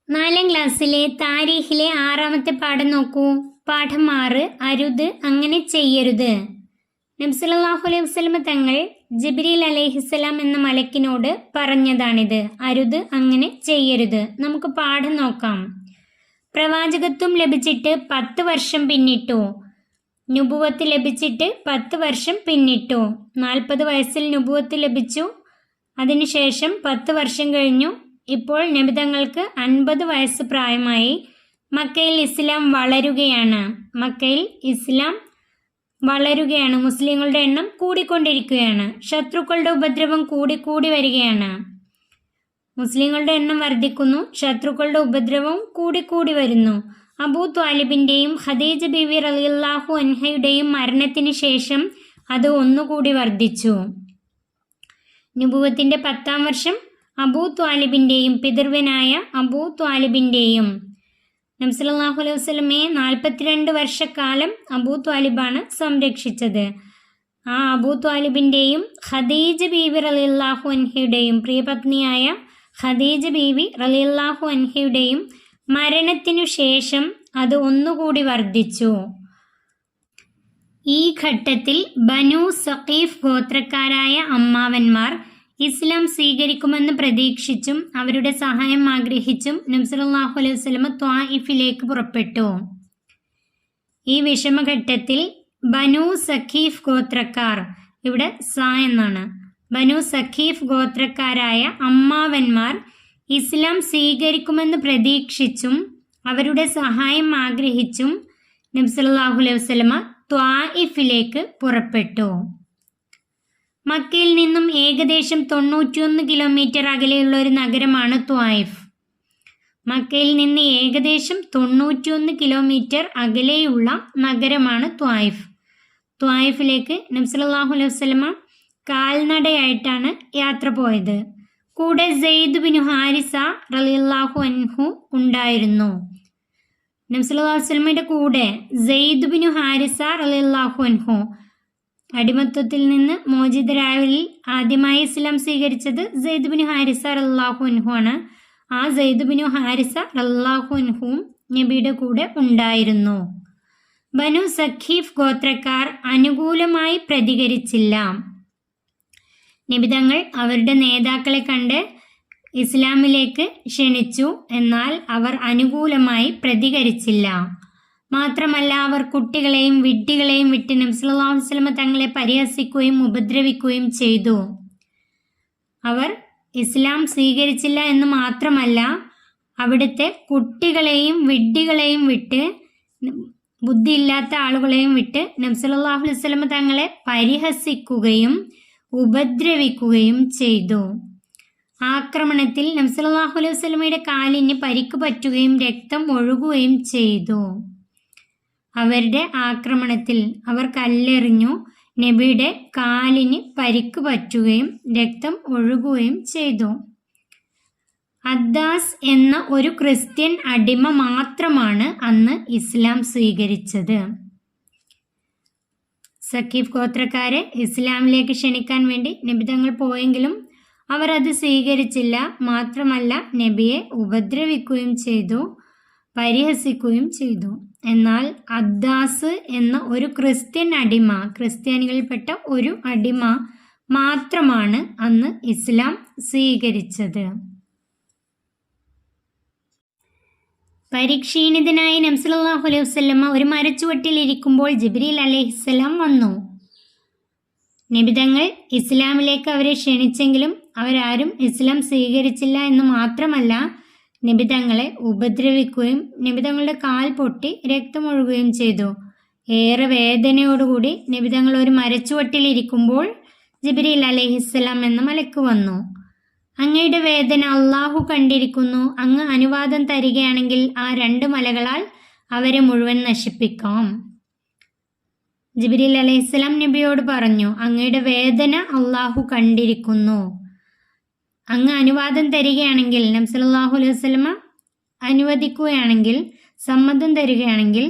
4ാം ക്ലാസ്സിലെ താരീഖിലെ 6ാമത്തെ പാഠം നോക്കൂ. പാഠം 6, അരുത് അങ്ങനെ ചെയ്യരുത്. നബി സല്ലല്ലാഹു അലൈഹി വസല്ലം തങ്ങൾ ജിബ്രീൽ അലൈഹിസ്സലാം എന്ന മലക്കിനോട് പറഞ്ഞതാണിത്. അരുത് അങ്ങനെ ചെയ്യരുത്. നമുക്ക് പാഠം നോക്കാം. പ്രവാചകത്വം ലഭിച്ചിട്ട് 10 വർഷം പിന്നിട്ടു. നുബുവത്ത് ലഭിച്ചിട്ട് 10 വർഷം പിന്നിട്ടു. 40 വയസ്സിൽ നുബുവത്ത് ലഭിച്ചു. അതിനുശേഷം 10 വർഷം കഴിഞ്ഞു. ഇപ്പോൾ നബിതങ്ങൾക്ക് 50 വയസ്സ് പ്രായമായി. മക്കയിൽ ഇസ്ലാം വളരുകയാണ്. മുസ്ലിങ്ങളുടെ എണ്ണം കൂടിക്കൊണ്ടിരിക്കുകയാണ്. ശത്രുക്കളുടെ ഉപദ്രവം കൂടി വരികയാണ്. മുസ്ലിങ്ങളുടെ എണ്ണം വർദ്ധിക്കുന്നു, ശത്രുക്കളുടെ ഉപദ്രവവും കൂടി വരുന്നു. അബൂ ത്വാലിബിന്റെയും ഖദീജ ബീവി റളിയല്ലാഹു അൻഹയുടെയും മരണത്തിന് ശേഷം അത് ഒന്നുകൂടി വർദ്ധിച്ചു. നുബുവത്തിന്റെ 10ാം വർഷം അബൂ ത്വാലിബിന്റെയും പിതൃവനായ അബൂ ത്വാലിബിന്റെയും നബി സല്ലല്ലാഹു അലൈഹി വസല്ലമയെ 42 വർഷക്കാലം അബൂ ത്വാലിബാണ് സംരക്ഷിച്ചത്. ആ അബൂ ത്വാലിബിന്റെയും ഖദീജ ബീവി റളിയല്ലാഹു അൻഹയുടെയും പ്രിയപത്നിയായ ഖദീജ ബീവി റളിയല്ലാഹു അൻഹയുടെയും മരണത്തിനു ശേഷം അത് ഒന്നുകൂടി വർദ്ധിച്ചു. ഈ ഘട്ടത്തിൽ ബനു സഖീഫ് ഗോത്രക്കാരായ അമ്മാവന്മാർ ഇസ്ലാം സ്വീകരിക്കുമെന്ന് പ്രതീക്ഷിച്ചും അവരുടെ സഹായം ആഗ്രഹിച്ചും നബി സല്ലല്ലാഹു അലൈഹി വസല്ലം ത്വായിഫിലേക്ക് പുറപ്പെട്ടു. ഈ വിഷമഘട്ടത്തിൽ ബനു സഖീഫ് ഗോത്രക്കാർ, ഇവിടെ എന്നാണ്, ബനു സഖീഫ് ഗോത്രക്കാരായ അമ്മാവന്മാർ ഇസ്ലാം സ്വീകരിക്കുമെന്ന് പ്രതീക്ഷിച്ചും അവരുടെ സഹായം ആഗ്രഹിച്ചും നബി സല്ലല്ലാഹു അലൈഹി വസല്ലം ത്വായിഫിലേക്ക് പുറപ്പെട്ടു. മക്കയിൽ നിന്നും ഏകദേശം 91 കിലോമീറ്റർ അകലെയുള്ള ഒരു നഗരമാണ് ത്വായിഫ്. മക്കയിൽ നിന്ന് ഏകദേശം 91 കിലോമീറ്റർ അകലെയുള്ള നഗരമാണ് ത്വായിഫ്. ത്വായിഫിലേക്ക് നബി സല്ലല്ലാഹു അലൈഹി വസല്ലം കാൽനടയായിട്ടാണ് യാത്ര പോയത്. കൂടെ സെയ്ദ് ബിൻ ഹാരിസ റളിയല്ലാഹു അൻഹു ഉണ്ടായിരുന്നു. നബി സല്ലല്ലാഹു അലൈഹി വസല്ലമയുടെ കൂടെ സെയ്ദ് ബിൻ ഹാരിസ റളിയല്ലാഹു അൻഹു, അടിമത്വത്തിൽ നിന്ന് മോചിതരായവരിൽ ആദ്യമായി ഇസ്ലാം സ്വീകരിച്ചത് സെയ്ദ് ബിൻ ഹാരിസ റളിയല്ലാഹു അൻഹു ആണ്. ആ സെയ്ദ് ബിൻ ഹാരിസ റളിയല്ലാഹു അൻഹുവും നബിയുടെ കൂടെ ഉണ്ടായിരുന്നു. ബനു സഖീഫ് ഗോത്രക്കാർ അനുകൂലമായി പ്രതികരിച്ചില്ല. നബിതങ്ങൾ അവരുടെ നേതാക്കളെ കണ്ട് ഇസ്ലാമിലേക്ക് ക്ഷണിച്ചു. എന്നാൽ അവർ അനുകൂലമായി പ്രതികരിച്ചില്ല. മാത്രമല്ല, അവർ കുട്ടികളെയും വിഡ്ഢികളെയും വിട്ട് നബി സല്ലല്ലാഹു അലൈഹി വസല്ലം തങ്ങളെ പരിഹസിക്കുകയും ഉപദ്രവിക്കുകയും ചെയ്തു. അവർ ഇസ്ലാം സ്വീകരിച്ചില്ല എന്ന് മാത്രമല്ല, അവിടുത്തെ കുട്ടികളെയും വിഡ്ഢികളെയും വിട്ട്, ബുദ്ധിയില്ലാത്ത ആളുകളെയും വിട്ട് നബി സല്ലല്ലാഹു അലൈഹി വസല്ലം തങ്ങളെ പരിഹസിക്കുകയും ഉപദ്രവിക്കുകയും ചെയ്തു. ആക്രമണത്തിൽ നബി സല്ലല്ലാഹു അലൈഹി വസല്ലമയുടെ കാലിന് പരിക്ക് പറ്റുകയും രക്തം ഒഴുകുകയും ചെയ്തു. അവരുടെ ആക്രമണത്തിൽ അവർ കല്ലെറിഞ്ഞു. നബിയുടെ കാലിന് പരിക്ക് പറ്റുകയും രക്തം ഒഴുകുകയും ചെയ്തു. അദ്ദാസ് എന്ന ഒരു ക്രിസ്ത്യൻ അടിമ മാത്രമാണ് അന്ന് ഇസ്ലാം സ്വീകരിച്ചത്. സഖീഫ് ഗോത്രക്കാരെ ഇസ്ലാമിലേക്ക് ക്ഷണിക്കാൻ വേണ്ടി നബിതങ്ങൾ പോയെങ്കിലും അവർ അത് സ്വീകരിച്ചില്ല. മാത്രമല്ല, നബിയെ ഉപദ്രവിക്കുകയും ചെയ്തു, പരിഹസിക്കുകയും ചെയ്തു. എന്നാൽ അദ്ദാസ് എന്ന ഒരു ക്രിസ്ത്യൻ അടിമ, ക്രിസ്ത്യാനികളിൽപ്പെട്ട ഒരു അടിമ മാത്രമാണ് അന്ന് ഇസ്ലാം സ്വീകരിച്ചത്. പരിക്ഷീണിതനായ നബി സല്ലല്ലാഹു അലൈഹി വസല്ലം ഒരു മരച്ചുവട്ടിൽ ഇരിക്കുമ്പോൾ ജിബ്രീൽ അലൈഹിസ്സലാം വന്നു. നബിതങ്ങൾ ഇസ്ലാമിലേക്ക് അവരെ ക്ഷണിച്ചെങ്കിലും അവരാരും ഇസ്ലാം സ്വീകരിച്ചില്ല എന്ന് മാത്രമല്ല, നബിതങ്ങളെ ഉപദ്രവിക്കുകയും നബിതങ്ങളുടെ കാൽ പൊട്ടി രക്തമൊഴുകുകയും ചെയ്തു. ഏറെ വേദനയോടുകൂടി നബിതങ്ങൾ ഒരു മരച്ചുവട്ടിലിരിക്കുമ്പോൾ ജിബ്രീൽ അലൈഹിസ്സലാം എന്ന മലക്ക് വന്നു. അങ്ങയുടെ വേദന അള്ളാഹു കണ്ടിരിക്കുന്നു. അങ്ങ് അനുവാദം തരികയാണെങ്കിൽ ആ 2 മലകളാൽ അവരെ മുഴുവൻ നശിപ്പിക്കാം. ജിബ്രീൽ അലൈഹിസ്സലാം നബിയോട് പറഞ്ഞു, അങ്ങയുടെ വേദന അള്ളാഹു കണ്ടിരിക്കുന്നു. അങ്ങ് അനുവാദം തരികയാണെങ്കിൽ, നബി സല്ലല്ലാഹു അലൈഹി വസല്ലം അനുവദിക്കുകയാണെങ്കിൽ, സമ്മതം തരികയാണെങ്കിൽ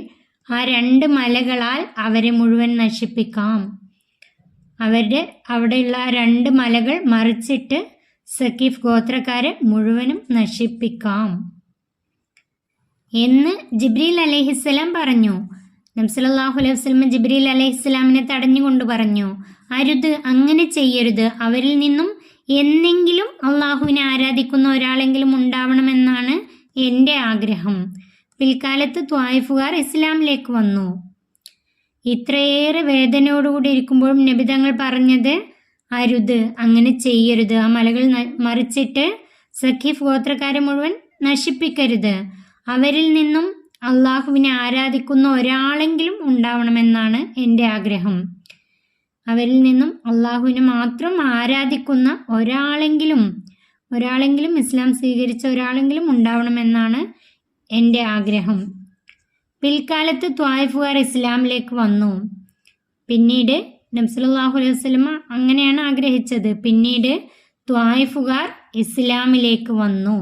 ആ 2 മലകളാൽ അവരെ മുഴുവൻ നശിപ്പിക്കാം. അവരുടെ അവിടെയുള്ള 2 മലകൾ മറിച്ചിട്ട് സഖീഫ് ഗോത്രക്കാരെ മുഴുവനും നശിപ്പിക്കാം. എന്ന് ജിബ്രീൽ അലൈഹിസ്സലാം പറഞ്ഞു. നബി സല്ലല്ലാഹു അലൈഹി വസല്ലം ജിബ്രീൽ അലൈഹിസ്സലാമിനെ തടഞ്ഞുകൊണ്ട് പറഞ്ഞു, അരുത്, അങ്ങനെ ചെയ്യരുത്. അവരിൽ നിന്നും എന്നെങ്കിലും അള്ളാഹുവിനെ ആരാധിക്കുന്ന ഒരാളെങ്കിലും ഉണ്ടാവണമെന്നാണ് എൻ്റെ ആഗ്രഹം. പിൽക്കാലത്ത് ത്വായിഫുകാർ ഇസ്ലാമിലേക്ക് വന്നു. ഇത്രയേറെ വേദനയോടുകൂടി ഇരിക്കുമ്പോഴും നബി തങ്ങൾ പറഞ്ഞത്, അരുത്, അങ്ങനെ ചെയ്യരുത്. ആ മലകൾ മറിച്ചിട്ട് സഖീഫ് ഗോത്രക്കാരെ മുഴുവൻ നശിപ്പിക്കരുത്. അവരിൽ നിന്നും അള്ളാഹുവിനെ ആരാധിക്കുന്ന ഒരാളെങ്കിലും ഉണ്ടാവണമെന്നാണ് എൻ്റെ ആഗ്രഹം. അവരിൽ നിന്നും അള്ളാഹുവിനെ മാത്രം ആരാധിക്കുന്ന ഒരാളെങ്കിലും ഇസ്ലാം സ്വീകരിച്ച ഒരാളെങ്കിലും ഉണ്ടാവണമെന്നാണ് എൻ്റെ ആഗ്രഹം. പിൽക്കാലത്ത് ത്വായിഫുകാർ ഇസ്ലാമിലേക്ക് വന്നു. പിന്നീട് നബി സല്ലല്ലാഹു അലൈഹി വസല്ലം അങ്ങനെയാണ് ആഗ്രഹിച്ചത്. പിന്നീട് ത്വായിഫുകാർ ഇസ്ലാമിലേക്ക് വന്നു.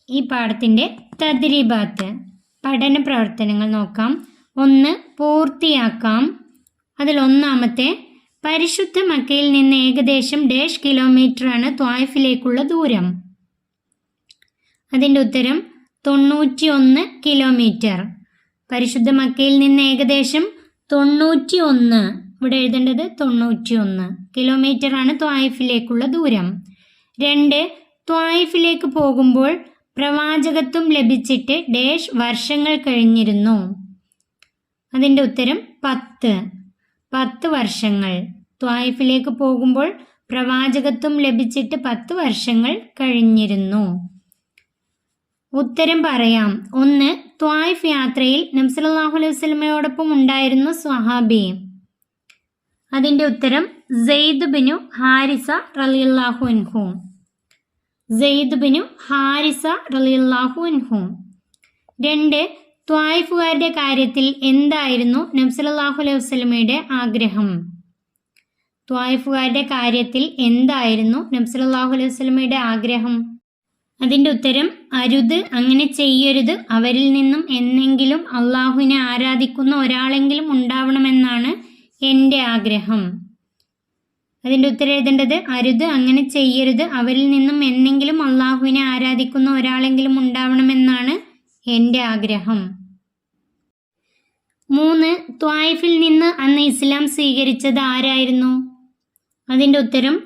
ഈ പാഠത്തിൻ്റെ തദ്രീബാത്ത്, പഠന പ്രവർത്തനങ്ങൾ നോക്കാം. 1. പൂർത്തിയാക്കാം. അതിൽ ഒന്നാമത്തെ, പരിശുദ്ധ മക്കയിൽ നിന്ന് ഏകദേശം ഡേഷ് കിലോമീറ്ററാണ് ത്വായിഫിലേക്കുള്ള ദൂരം. അതിൻ്റെ ഉത്തരം 91 കിലോമീറ്റർ. പരിശുദ്ധ മക്കയിൽ നിന്ന് ഏകദേശം 91, ഇവിടെ എഴുതേണ്ടത് 91 കിലോമീറ്ററാണ് ത്വായിഫിലേക്കുള്ള ദൂരം. 2. ത്വായിഫിലേക്ക് പോകുമ്പോൾ പ്രവാചകത്വം ലഭിച്ചിട്ട് ഡേഷ് വർഷങ്ങൾ കഴിഞ്ഞിരുന്നു. അതിൻ്റെ ഉത്തരം 10 വർഷങ്ങൾ. ത്വായിഫിലേക്ക് പോകുമ്പോൾ പ്രവാചകത്വം ലഭിച്ചിട്ട് 10 വർഷങ്ങൾ കഴിഞ്ഞിരുന്നു. ഉത്തരം പറയാം. 1. ത്വായിഫ് യാത്രയിൽ നബി സല്ലല്ലാഹു അലൈഹി വസല്ലമയോടൊപ്പം ഉണ്ടായിരുന്ന സ്വഹാബി. അതിൻ്റെ ഉത്തരം സെയ്ദ് ബിനു ഹാരിസ റളിയല്ലാഹു അൻഹു. സെയ്ദ് ബിനു ഹാരിസ റളിയല്ലാഹു അൻഹു. 2. ത്വായിഫുകാരുടെ കാര്യത്തിൽ എന്തായിരുന്നു നബി സല്ലല്ലാഹു അലൈഹി വസല്ലമയുടെ ആഗ്രഹം? ത്വായിഫുകാരുടെ കാര്യത്തിൽ എന്തായിരുന്നു നബി സല്ലല്ലാഹു അലൈഹി വസല്ലമയുടെ ആഗ്രഹം? അതിൻ്റെ ഉത്തരം അരുത്, അങ്ങനെ ചെയ്യരുത്. അവരിൽ നിന്നും എന്നെങ്കിലും അള്ളാഹുവിനെ ആരാധിക്കുന്ന ഒരാളെങ്കിലും ഉണ്ടാവണമെന്നാണ് എൻ്റെ ആഗ്രഹം. അതിൻ്റെ ഉത്തരം എഴുതേണ്ടത് അരുത്, അങ്ങനെ ചെയ്യരുത്. അവരിൽ നിന്നും എന്നെങ്കിലും അള്ളാഹുവിനെ ആരാധിക്കുന്ന ഒരാളെങ്കിലും ഉണ്ടാവണമെന്നാണ് എൻ്റെ ആഗ്രഹം. 3. ത്വായിഫിൽ നിന്ന് അന്ന് ഇസ്ലാം സ്വീകരിച്ചത് ആരായിരുന്നു? അതിൻ്റെ ഉത്തരം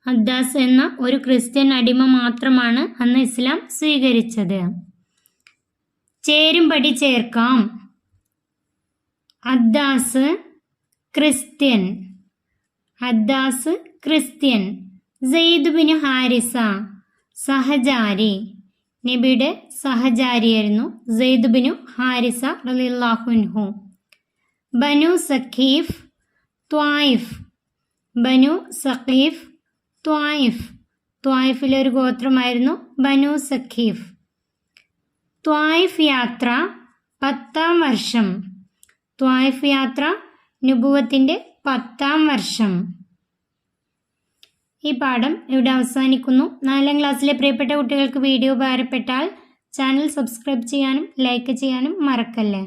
അദ്ദാസ് എന്ന ഒരു ക്രിസ്ത്യൻ അടിമ മാത്രമാണ് അന്ന് ഇസ്ലാം സ്വീകരിച്ചത്. ചേരുംപടി ചേർക്കാം. അദ്ദാസ് ക്രിസ്ത്യൻ. സെയ്ദ് ബിനു ഹാരിസ സഹചാരി. നബിയുടെ സഹചാരിയായിരുന്നു സെയ്ദ് ബിനു ഹാരിസ റളിയല്ലാഹു അൻഹു. ബനു സഖീഫ് ത്വായിഫ്. ത്വായിഫിലെ ഒരു ഗോത്രമായിരുന്നു ബനു സഖീഫ്. ത്വായിഫ് യാത്ര 10-ാം വർഷം. ത്വായിഫ് യാത്ര നുബുവത്തിൻ്റെ 10-ാം വർഷം. ഈ പാഠം ഇവിടെ അവസാനിക്കുന്നു. 4ാം ക്ലാസ്സിലെ പ്രിയപ്പെട്ട കുട്ടികൾക്ക് വീഡിയോ ഉപകാരപ്പെട്ടാൽ ചാനൽ സബ്സ്ക്രൈബ് ചെയ്യാനും ലൈക്ക് ചെയ്യാനും മറക്കല്ലേ.